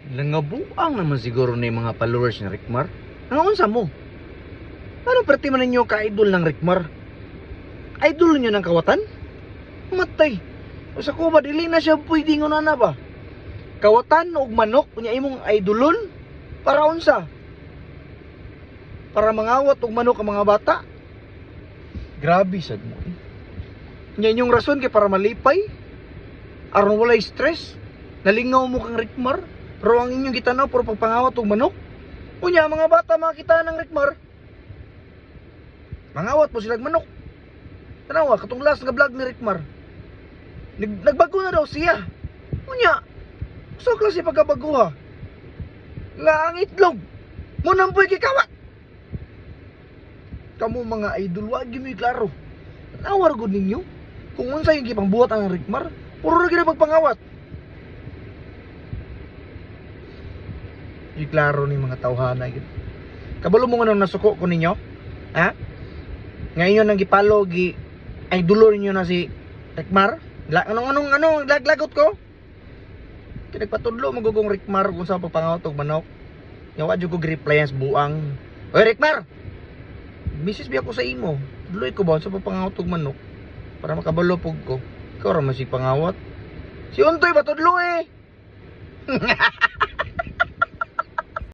Nangabuang naman siguro ni mga followers ni Rickmar. Nangunsa mo? Anong perti man ninyo ka-idol ng Rickmar? Idol niyo ng kawatan? Matay. O sa kuba, dili na siya pwede nga na ba? Kawatan o manok, kunya imong idolon? Para unsa? Para mangawat og manok ang mga bata? Grabe sad mo. Nya inyong rason kay para malipay? Aron walay stress? Nalingaw mo kang Rickmar? Pero ang inyong gitanaw puro pagpangawat og manok? Unya mga bata makita ng Rickmar. Mangawat po silang manok. Tanawa katong last nga vlog ni Rickmar. Nagbago na daw siya. Unya, so klase pagkabaguha. Nga ang itlog mo nampoy kikawat. Kamu mga idol, wag gyud mi klaro. Nawar gud ninyo. Kung unsa yung gipangbuhat ang Rickmar, puro ra gyud pagpangawat. Iklaro ni mga tawhana gyud. Kabalo mo nga nang nasuko ko ninyo? Ha? Ngayon nang gipalo gi idolo ninyo na si Rickmar? Anong laglagot ko? Kinagpatudlo magugong Rickmar kung sa pagpangawat og manok. Yawa jud ko replyan sa buang. Oy Rickmar. Misis biya ko sa imo. Tudloy ko ba sa pagpangawat og manok para makabalo pug ko. Ikaw ra man si pangawat. Si Untoy ba tudlo eh.